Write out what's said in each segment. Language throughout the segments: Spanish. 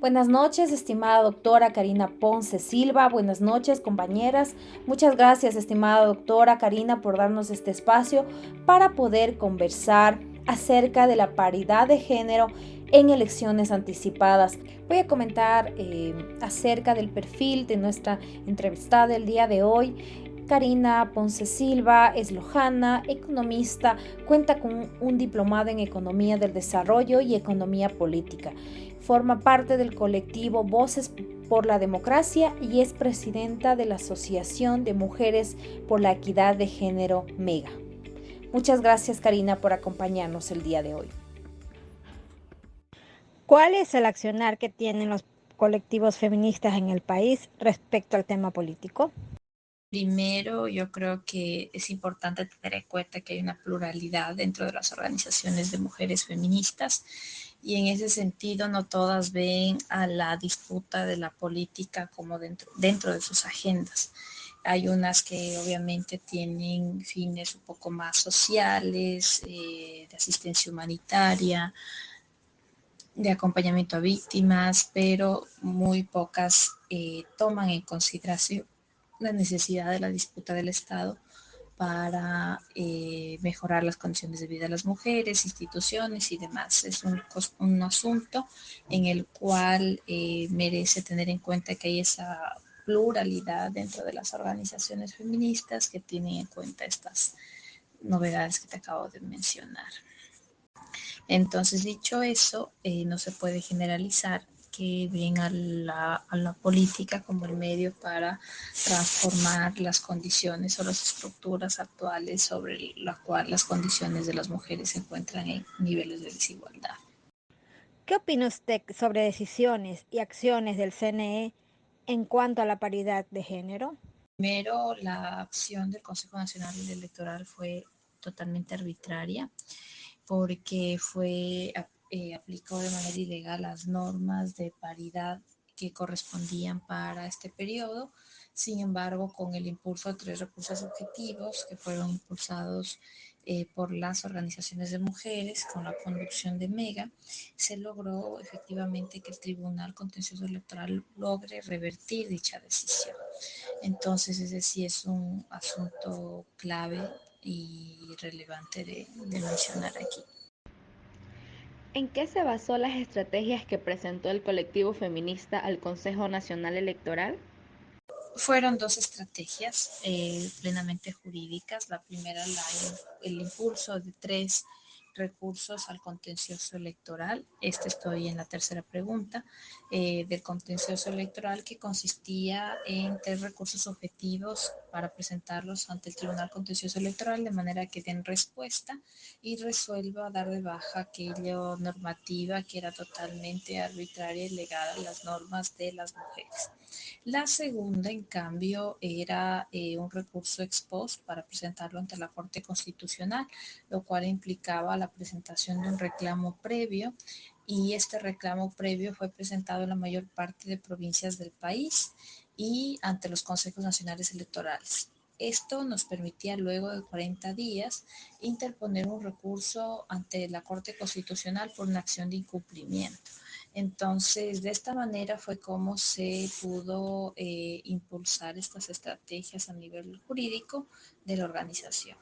Buenas noches, estimada doctora Karina Ponce Silva. Buenas noches, compañeras. Muchas gracias, estimada doctora Karina, por darnos este espacio para poder conversar acerca de la paridad de género en elecciones anticipadas. Voy a comentar acerca del perfil de nuestra entrevistada del día de hoy. Karina Ponce Silva es lojana, economista, cuenta con un diplomado en Economía del Desarrollo y Economía Política. Forma parte del colectivo Voces por la Democracia y es presidenta de la Asociación de Mujeres por la Equidad de Género MEGA. Muchas gracias, Karina, por acompañarnos el día de hoy. ¿Cuál es el accionar que tienen los colectivos feministas en el país respecto al tema político? Primero, yo creo que es importante tener en cuenta que hay una pluralidad dentro de las organizaciones de mujeres feministas y en ese sentido no todas ven a la disputa de la política como dentro de sus agendas. Hay unas que obviamente tienen fines un poco más sociales, de asistencia humanitaria, de acompañamiento a víctimas, pero muy pocas toman en consideración la necesidad de la disputa del Estado para mejorar las condiciones de vida de las mujeres, instituciones y demás. Es un asunto en el cual merece tener en cuenta que hay esa pluralidad dentro de las organizaciones feministas que tienen en cuenta estas novedades que te acabo de mencionar. Entonces, dicho eso, no se puede generalizar que ven a la política como el medio para transformar las condiciones o las estructuras actuales sobre las cuales las condiciones de las mujeres se encuentran en niveles de desigualdad. ¿Qué opina usted sobre decisiones y acciones del CNE en cuanto a la paridad de género? Primero, la acción del Consejo Nacional Electoral fue totalmente arbitraria porque aplicó de manera ilegal las normas de paridad que correspondían para este periodo. Sin embargo, con el impulso de 3 recursos objetivos que fueron impulsados por las organizaciones de mujeres con la conducción de MEGA, se logró efectivamente que el Tribunal Contencioso Electoral logre revertir dicha decisión. Entonces, ese sí es un asunto clave y relevante de mencionar aquí. ¿En qué se basó las estrategias que presentó el colectivo feminista al Consejo Nacional Electoral? Fueron 2 estrategias plenamente jurídicas. La primera, el impulso de 3 recursos al contencioso electoral. Estoy en la tercera pregunta del contencioso electoral, que consistía en 3 recursos objetivos para presentarlos ante el Tribunal Contencioso Electoral de manera que den respuesta y resuelva dar de baja aquella normativa que era totalmente arbitraria y ilegal a las normas de las mujeres. La segunda, en cambio, era un recurso ex post para presentarlo ante la Corte Constitucional, lo cual implicaba la presentación de un reclamo previo, y este reclamo previo fue presentado en la mayor parte de provincias del país y ante los consejos nacionales electorales. Esto nos permitía luego de 40 días interponer un recurso ante la Corte Constitucional por una acción de incumplimiento. Entonces, de esta manera fue como se pudo impulsar estas estrategias a nivel jurídico de la organización.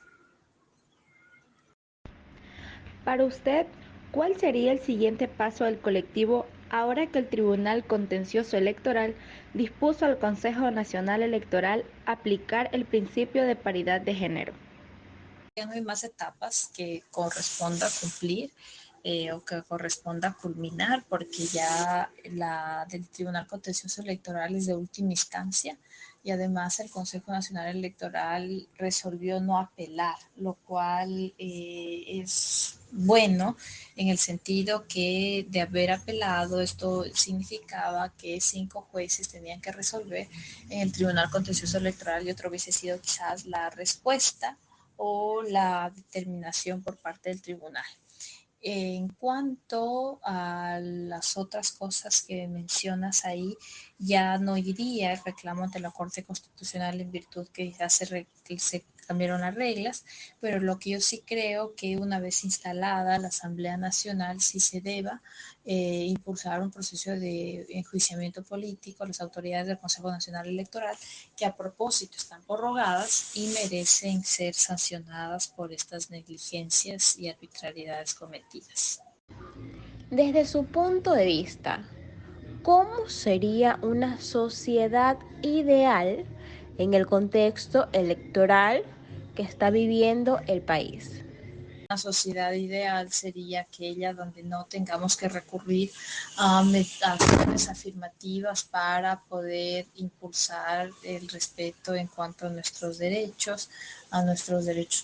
Para usted, ¿cuál sería el siguiente paso del colectivo ahora que el Tribunal Contencioso Electoral dispuso al Consejo Nacional Electoral aplicar el principio de paridad de género? Ya no hay más etapas que corresponda cumplir o que corresponda culminar, porque ya la del Tribunal Contencioso Electoral es de última instancia y además el Consejo Nacional Electoral resolvió no apelar, lo cual es bueno en el sentido que de haber apelado esto significaba que 5 jueces tenían que resolver en el Tribunal Contencioso Electoral y otro hubiese sido quizás la respuesta o la determinación por parte del tribunal. En cuanto a las otras cosas que mencionas ahí, ya no iría el reclamo ante la Corte Constitucional en virtud que ya se cambiaron las reglas, pero lo que yo sí creo que una vez instalada la Asamblea Nacional sí se deba impulsar un proceso de enjuiciamiento político a las autoridades del Consejo Nacional Electoral que a propósito están prorrogadas y merecen ser sancionadas por estas negligencias y arbitrariedades cometidas. Desde su punto de vista, ¿cómo sería una sociedad ideal en el contexto electoral que está viviendo el país? Una sociedad ideal sería aquella donde no tengamos que recurrir a acciones afirmativas para poder impulsar el respeto en cuanto a nuestros derechos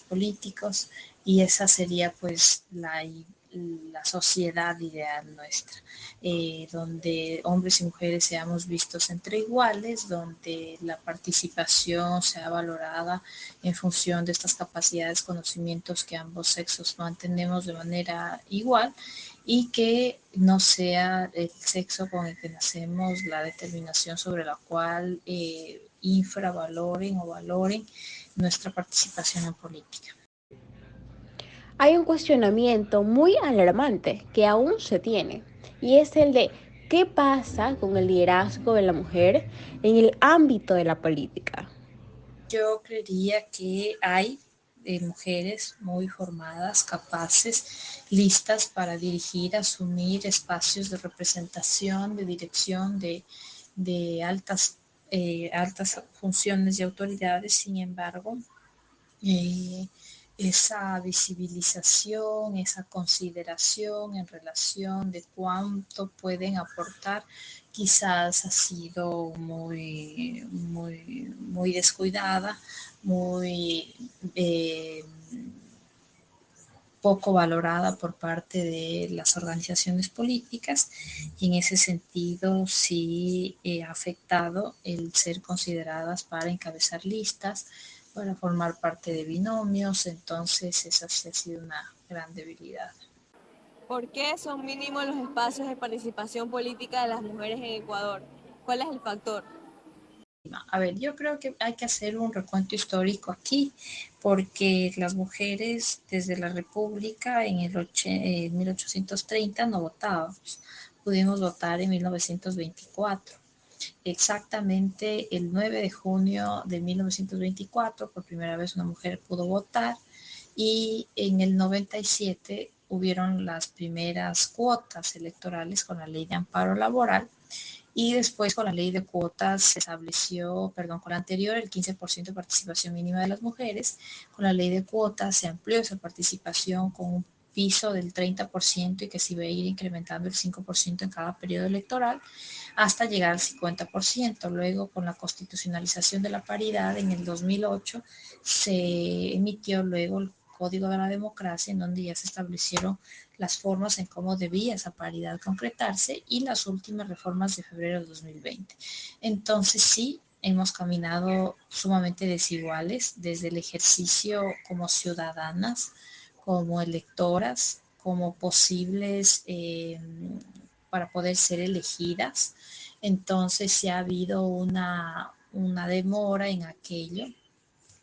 políticos, y esa sería pues la sociedad ideal nuestra, donde hombres y mujeres seamos vistos entre iguales, donde la participación sea valorada en función de estas capacidades, conocimientos que ambos sexos mantenemos de manera igual, y que no sea el sexo con el que nacemos la determinación sobre la cual infravaloren o valoren nuestra participación en política. Hay un cuestionamiento muy alarmante que aún se tiene, y es el de ¿qué pasa con el liderazgo de la mujer en el ámbito de la política? Yo creería que hay mujeres muy formadas, capaces, listas para dirigir, asumir espacios de representación, de dirección, de altas funciones y autoridades. Sin embargo, esa visibilización, esa consideración en relación de cuánto pueden aportar, quizás ha sido muy descuidada, muy poco valorada por parte de las organizaciones políticas, y en ese sentido sí ha afectado el ser consideradas para encabezar listas, para formar parte de binomios. Entonces esa sí ha sido una gran debilidad. ¿Por qué son mínimos los espacios de participación política de las mujeres en Ecuador? ¿Cuál es el factor? A ver, yo creo que hay que hacer un recuento histórico aquí, porque las mujeres desde la República en 1830 no votábamos. Pudimos votar en 1924. Exactamente el 9 de junio de 1924, por primera vez una mujer pudo votar, y en el 97 hubieron las primeras cuotas electorales con la ley de amparo laboral, y después con la ley de cuotas se estableció, perdón, con la anterior el 15% de participación mínima de las mujeres. Con la ley de cuotas se amplió esa participación con un piso del 30% y que se iba a ir incrementando el 5% en cada periodo electoral hasta llegar al 50%. Luego, con la constitucionalización de la paridad en el 2008, se emitió luego el Código de la Democracia, en donde ya se establecieron las formas en cómo debía esa paridad concretarse, y las últimas reformas de febrero de 2020. Entonces sí, hemos caminado sumamente desiguales desde el ejercicio como ciudadanas, como electoras, como posibles para poder ser elegidas. Entonces sí ha habido una demora en aquello,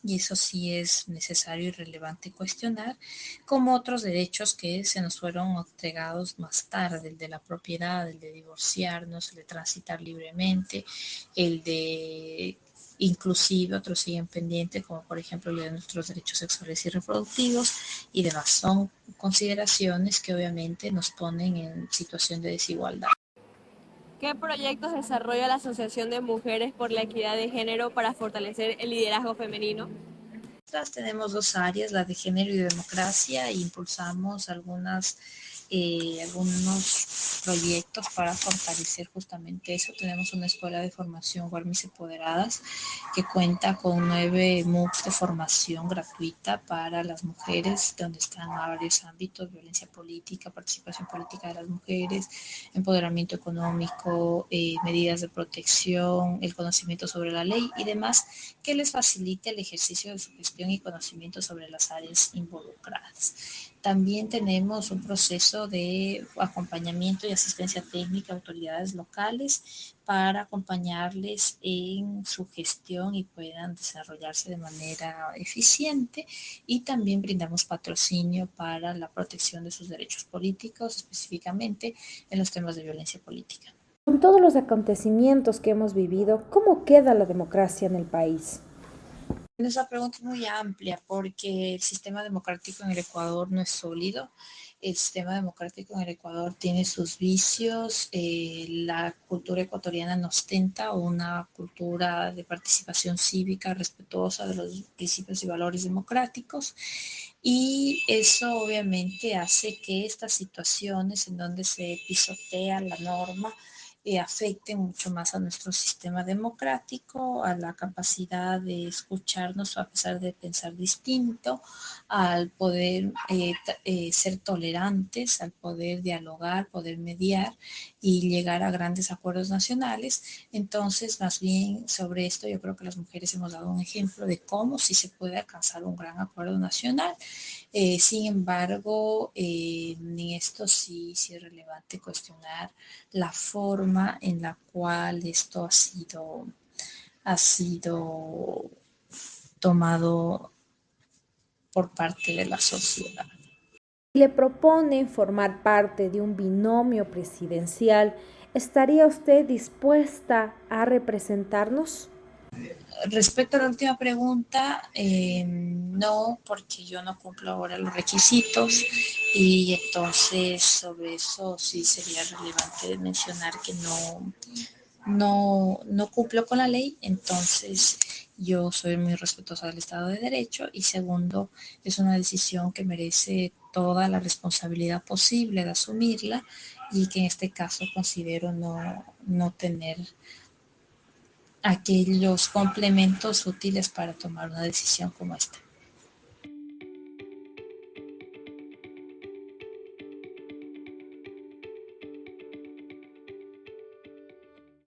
y eso sí es necesario y relevante cuestionar, como otros derechos que se nos fueron entregados más tarde, el de la propiedad, el de divorciarnos, el de transitar libremente, el de inclusive otros siguen pendientes, como por ejemplo el de nuestros derechos sexuales y reproductivos y demás. Son consideraciones que obviamente nos ponen en situación de desigualdad. ¿Qué proyectos desarrolla la Asociación de Mujeres por la Equidad de Género para fortalecer el liderazgo femenino? Tenemos dos áreas, la de género y democracia, e impulsamos algunos proyectos para fortalecer justamente eso. Tenemos una escuela de formación Guarmis Empoderadas que cuenta con 9 MOOCs de formación gratuita para las mujeres, donde están varios ámbitos: violencia política, participación política de las mujeres, empoderamiento económico, medidas de protección, el conocimiento sobre la ley y demás, que les facilite el ejercicio de su gestión y conocimiento sobre las áreas involucradas. También tenemos un proceso de acompañamiento y asistencia técnica a autoridades locales para acompañarles en su gestión y puedan desarrollarse de manera eficiente. Y también brindamos patrocinio para la protección de sus derechos políticos, específicamente en los temas de violencia política. Con todos los acontecimientos que hemos vivido, ¿cómo queda la democracia en el país? Esa pregunta es muy amplia porque el sistema democrático en el Ecuador no es sólido. El sistema democrático en el Ecuador tiene sus vicios. La cultura ecuatoriana no ostenta una cultura de participación cívica respetuosa de los principios y valores democráticos. Y eso obviamente hace que estas situaciones en donde se pisotea la norma afecten mucho más a nuestro sistema democrático, a la capacidad de escucharnos a pesar de pensar distinto, al poder ser tolerantes, al poder dialogar, poder mediar y llegar a grandes acuerdos nacionales. Entonces, más bien sobre esto, yo creo que las mujeres hemos dado un ejemplo de cómo sí se puede alcanzar un gran acuerdo nacional. Sin embargo, en esto sí es relevante cuestionar la forma en la cual esto ha sido tomado por parte de la sociedad. Le propone formar parte de un binomio presidencial. ¿Estaría usted dispuesta a representarnos? Respecto a la última pregunta, no, porque yo no cumplo ahora los requisitos y entonces sobre eso sí sería relevante mencionar que no cumplo con la ley, entonces yo soy muy respetuosa del Estado de Derecho y segundo, es una decisión que merece toda la responsabilidad posible de asumirla y que en este caso considero no tener aquellos complementos útiles para tomar una decisión como esta.